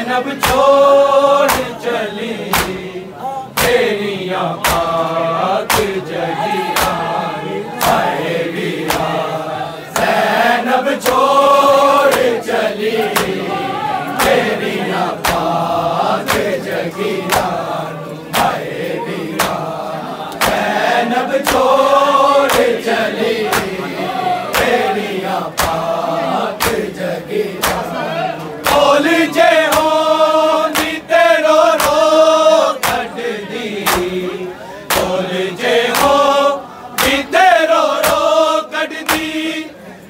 जैनब छोड़ चली तेरियां पाक जगिया हाय वीरा। जैनब छोड़ चली तेरियां पाक जगिया हाय वीरा। जैनब छोड़ चली तेरियां पाक जगिया। बोल जे हो नी तेरो रो कट दी, बोल जे हो नी तेरो रो कट दी।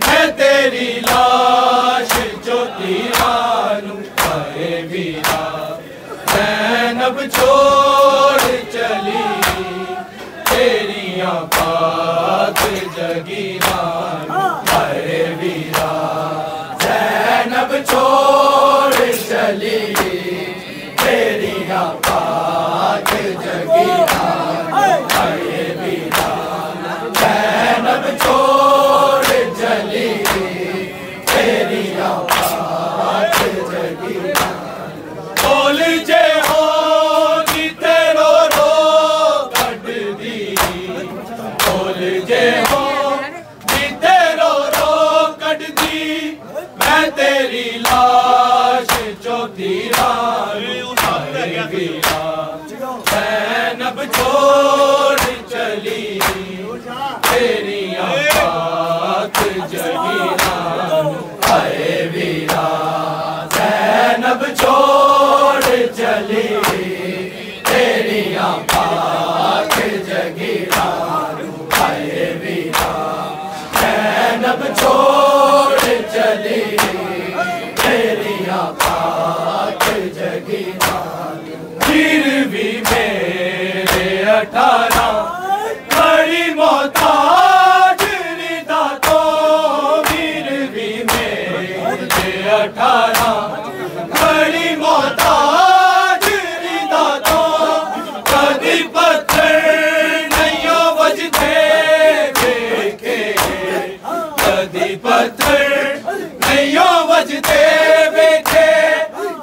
मैं तेरी लाश जो दीवानू हाय वीरा। जैनब छोड़ चली तेरियां पाक जगीरा हाय वीरा। जैनब छोड़ चली तेरियां पाक जगीरा हाय वीरा। जैनब छोड़ चली तेरियां पाक जगीरा। बोल जे हो नी तेरो रो कट दी, बोल जे हो नी तेरो रो कट दी। मैं तेरी लाश जो दीवानू हाय वीरा। जैनब छोड़ चली तेरियां पाक जगीरा हाय वीरा। जैनब छोड़ चली तेरियां पाक जगीरा हाय वीरा। जैनब छोड़ चली तेरियां पाक जगीरा। फिर भी मेरे 18 बड़ी मोहताज रिदा तो, फिर भी मेरे 18 बड़ी मोहताज रिदा तो। कदी पत्थर नहीं बजते देखे, कदी पत्थर नहीं बजते देखे।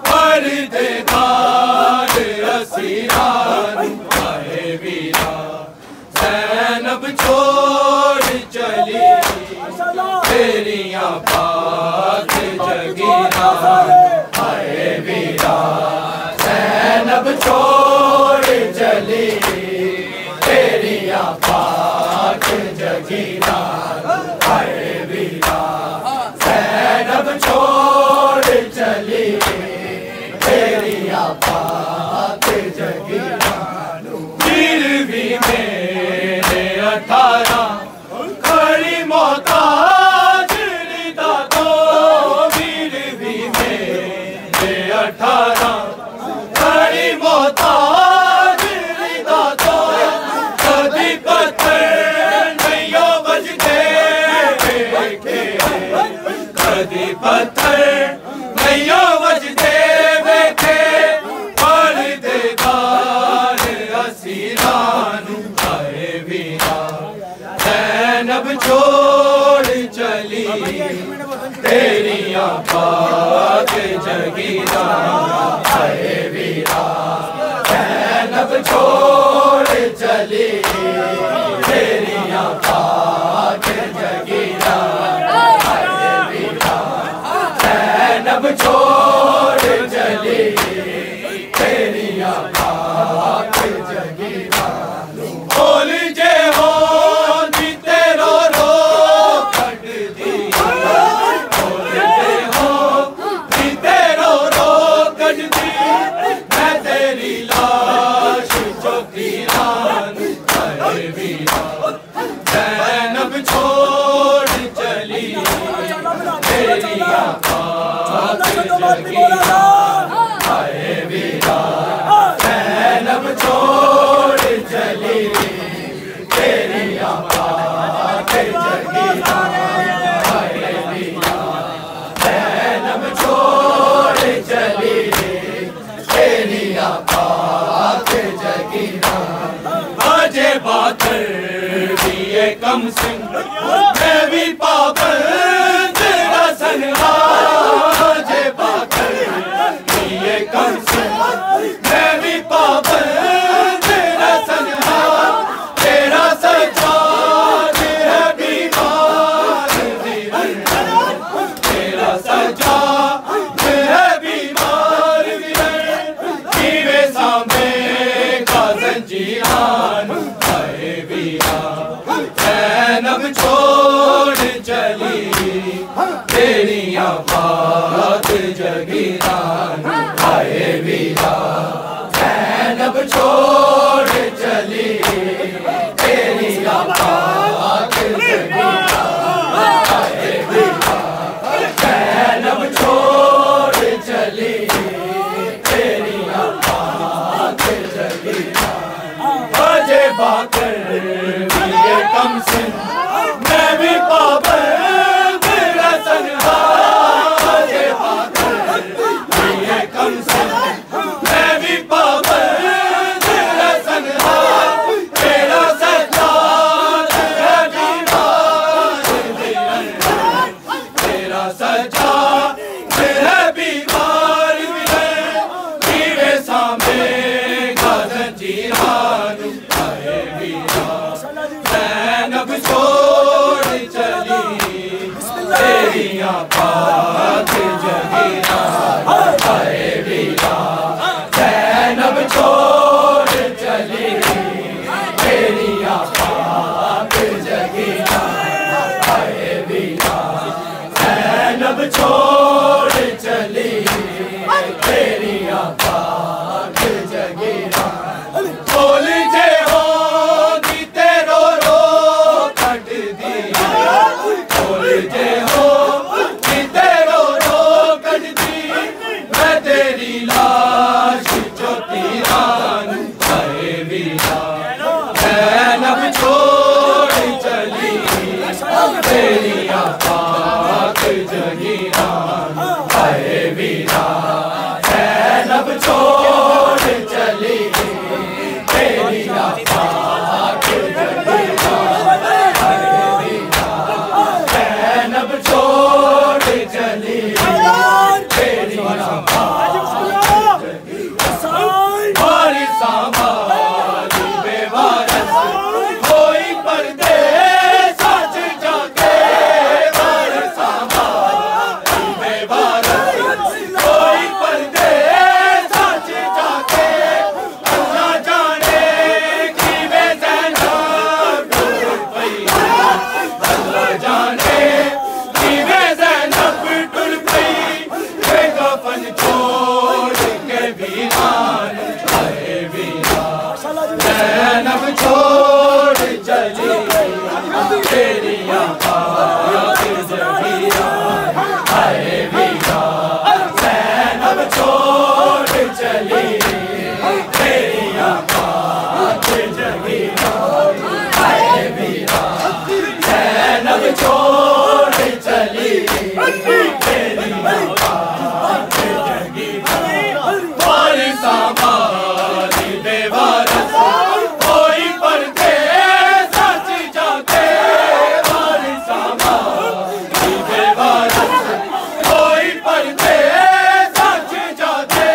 पर्देदार असीरान हाय वीरा। जैनब छोड़ चली तेरियां पाक जगीरा हाय वीरा। जैनब छोड़ चली तेरियां पाक जगीरा हाय वीरा। जैनब छोड़ चली तेरियां पाक जगीरा। फिर भी मेरे 18 बड़ी मोहताज रिदा तो, फिर भी मेरे 18 बड़ी मोहताज रिदा तो। कदी पत्थर नहीं बजते देखे, कदी पत्थर नहीं बजते देखे। पर्देदार असीरानू हाय वीरा। जैनब छोड़ चली तेरियां पाक जगीरा हाय वीरा। जैनब छोड़ चली तेरियां पाक जगीरा हाय वीरा। जैनब छोड़ चली तेरियां पाक जगीरा। बोल जे हो नी तेरो रो कट दी, बोल जे हो नी तेरो रो कट दी। मैं तेरी लाश जो दीवानू हाय वीरा। जैनब छोड़ चली तेरियां पाक जगीरा हाय वीरा। जैनब छोड़ चली तेरियां पाक जगीरा हाय वीरा। जैनब छोड़ चली तेरियां पाक जगीरा। बाजे बादल भी कम सिंह मैं भी पाबंद रसन आज बाकर ये तेरिया पाक जगीरा आए वीरा ज़ैनब छोड़ चली तेरिया पाक जगीरा आए वीरा ज़ैनब छोड़ चली तेरिया पाक हमारी संभाली बेवारस कोई परदेस सच जाके हमारी संभाली बेवारस कोई परदेस सच जाके अल्लाह जाने कि वे ज़ैनब टुर पई अल्लाह जाने कि वे ज़ैनब टुर पई वे कफन छोड़ के वीरान आए वीरा ज़ैनब छोड़ चली तेरिया पाक जगीरा आए वीरा ज़ैनब छोड़ चली तेरिया पाक जगीरा आए वीरा ज़ैनब छोड़ चली तेरिया पाक जगीरा हमारी संभाली बेवारस कोई परदेस सच जाके हमारी संभाली बेवारस कोई परदेस सच जाके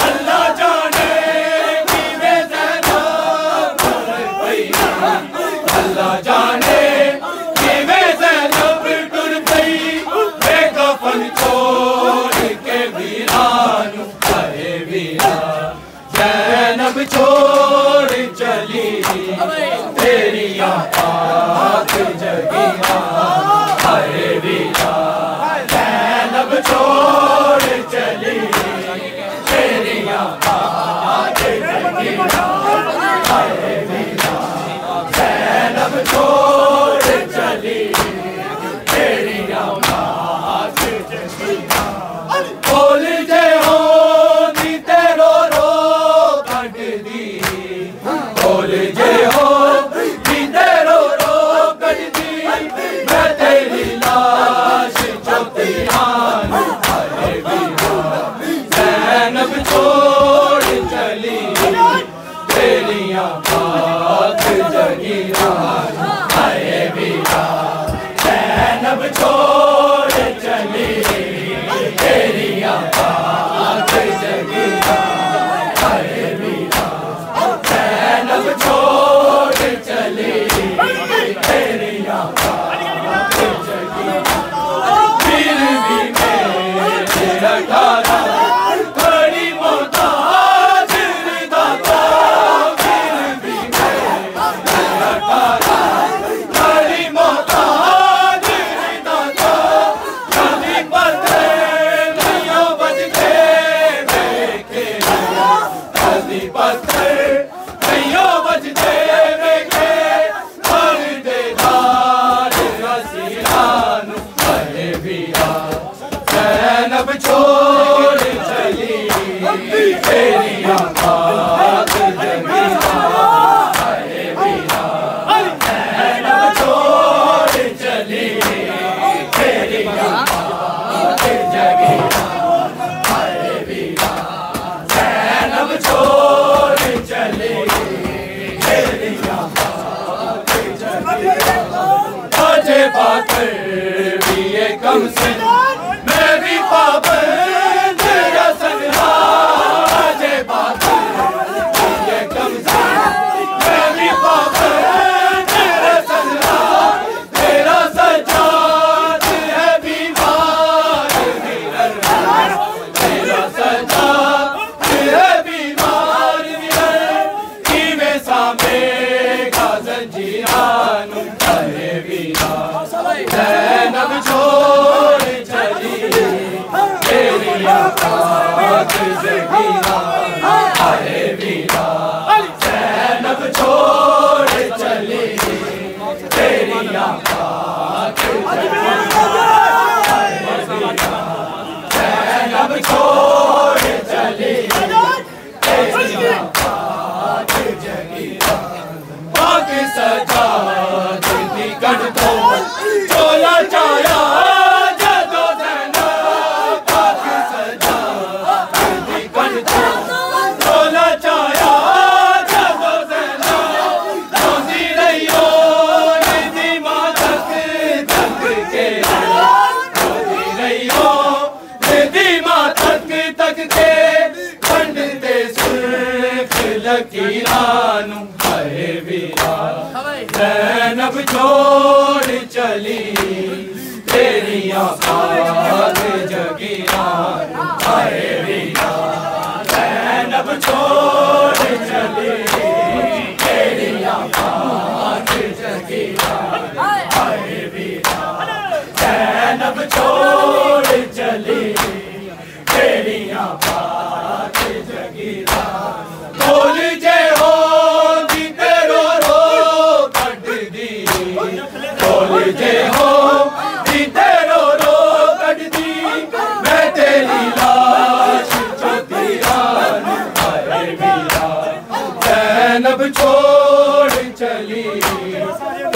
अल्लाह जाने कि वे ज़ैनब टुर पई अल्लाह जाने कि वे ज़ैनब टुर पई वे कफन छोड़ के वीरान आए वीरा ज़ैनब छोड़ चली तेरिया पाक जगीरा आए वीरा ज़ैनब छोड़ चली तेरिया पाक जगीरा आए वीरा ज़ैनब छोड़ चली तेरिया पाक जगीरा बोल जे हो दी तेरो रो कट दी बोल जे हो दी तेरो रो कट दी मैं तेरी लाश चौथियान आए वीरा ज़ैनब छोड़ चली तेरिया पाक जगीरा आए वीरा ज़ैनब छोड़ चली तेरिया पाक जगीरा आए वीरा ज़ैनब छोड़ चली तेरिया पाक जगीरा फिर भी मेरे अठारा बड़ी मोहताज दाता फिर भी मेरे अठारा बड़ी मोहताज दाता कभी पत्थर नहीं बजते देखे कभी पत्थर नहीं बजते देखे हर देदार हसीनान आए वीरा ज़ैनब छोड़ चली तेरिया पाक जगीरा आए वीरा ज़ैनब छोड़ चली तेरिया पाक जगीरा आए वीरा ज़ैनब छोड़ चली तेरिया पाक जगीरा बाजे बाकर भी ये कम से मैं भी पाबंद रसन बाजे बाकर भी ये कम से मैं भी पाबंद रसन तेरा सजाद है बीमार विरल तेरा सजाद है बीमार विरल कि वे सामे का जंजीरान आए वीरा ज़ैनब छोड़ चली तेरिया पाक जगीरा आए वीरा ज़ैनब छोड़ चली तेरिया पाक जगीरा आए वीरा ज़ैनब छोड़ चली तेरिया पाक जगीरा पाक सजाद निकट दो जगीरानू हाय वीरा ज़ैनब छोड़ चली तेरिया पाक जगीरानू हाय वीरा ज़ैनब छोड़ चली तेरिया पाक जगीरानू हाय वीरा ज़ैनब छोड़ चली तेरिया पाक जगीरानू बोल जे हो दी तेरो रो कट दी बोल जे हो दी तेरो रो कट दी मैं तेरी लाश जगीरानू हाय वीरा ज़ैनब छोड़ चली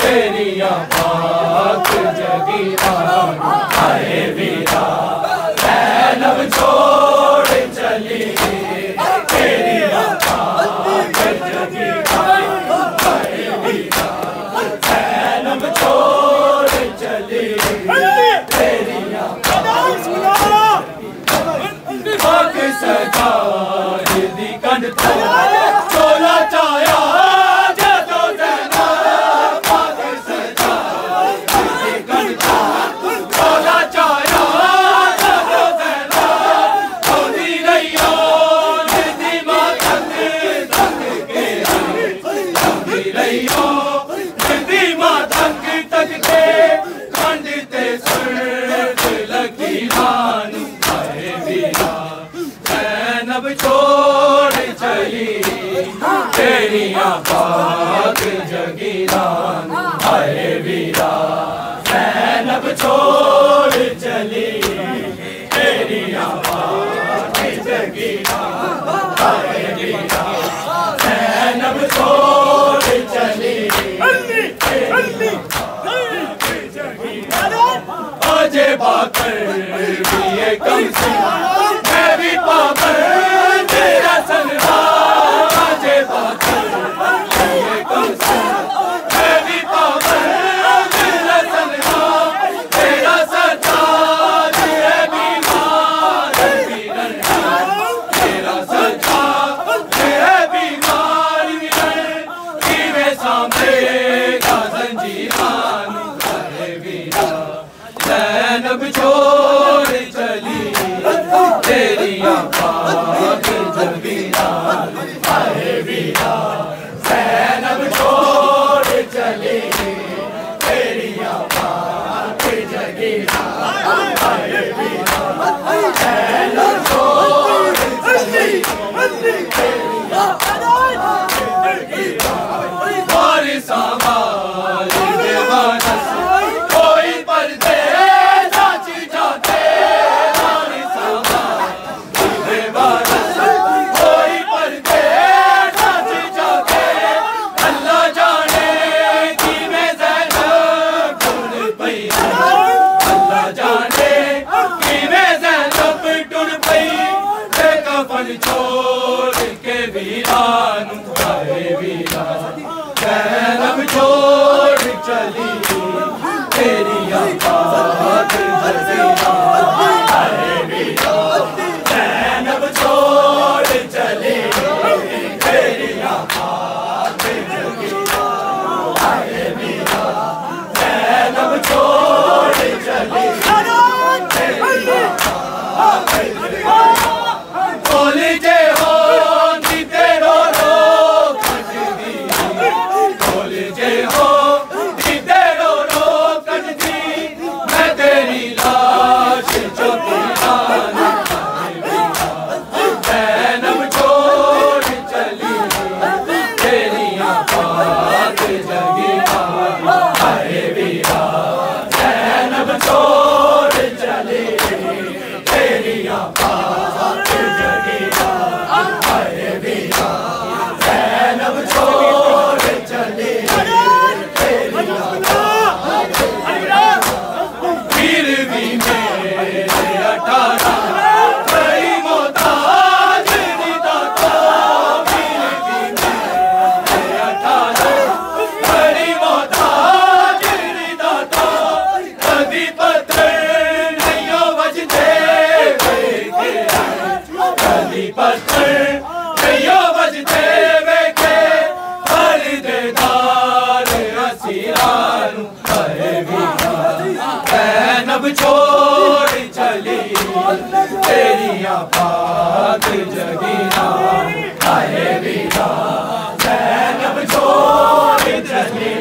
तेरिया पाक जगीरानू हाय वीरा ज़ैनब छोड़ चली तेरिया पाक जगीरानू हाय वीरा ज़ैनब छोड़ चली तेरिया पाक सजाए दी कंड चोला चाया जदों ज़ैनब पाक सजाए दी कंड चोला चाया जदों ज़ैनब होंदी रहियो जिंदी मां तंग तंग के होंदी रहियो जिंदी मां तंग तंग के कंड ते सुर्ख लकीरानू हाय वीरा ज़ैनब छोड़ चली तेरिया पाक जगीरानू हाय वीरा ज़ैनब छोड़ चली तेरिया पाक जगीरानू हाय वीरा ज़ैनब छोड़ चली आजे बाकर भी ये कम से मैं भी पाकर तेरा सलवार आजे बाकर भी ये कम से मैं भी पाकर तेरा सलवार तेरा सरताज है बीमार विरन तेरा सरताज है बीमार विरन कीवे सांभेगा जंजीरानू हाय वीरा ज़ैनब छोड़ चली तेरिया पाक जगीरानू हाय वीरा ज़ैनब छोड़ चली तेरिया पाक जगीरानू हाय वीरा ज़ैनब छोड़ चली तेरिया पाक जगीरानू और संभाल देवानस कोई पर्दे सच जाते और संभाल देवानस कोई पर्दे सच जाते अल्लाह जाने कि मैं ज़ैनब टूट पई अल्लाह जाने कि मैं ज़ैनब टूट पई कफन छोड़ के वीरानू हाय वीरा ज़ैनब छोड़ चली तेरिया पाक जगीरानू हाय वीरा ज़ैनब छोड़ चली तेरिया पाक जगीरानू हाय वीरा ज़ैनब छोड़ चली तेरिया पाक जगीरानू बोल जे हो दी तेरो रो कट दी बोल जे हो दी तेरो रो कट दी मैं तेरी लाश जगीरानू हाय वीरा ज़ैनब छोड़ चली तेरिया पाक जगीरानू हाय वीरा ज़ैनब छोड़ चली तेरिया पाक जगीरानू हाय वीरा ज़ैनब छोड़ चली तेरिया पाक जगीरानू फिर भी मेरे 18 बड़ी मोहताज निदाता फिर भी मेरे 18 बड़ी मोहताज निदाता कभी पत्थर नहीं बजते ज़ैनब छोड़ चली तेरी आपात जगीना, हाय वीरा ज़ैनब छोड़ चली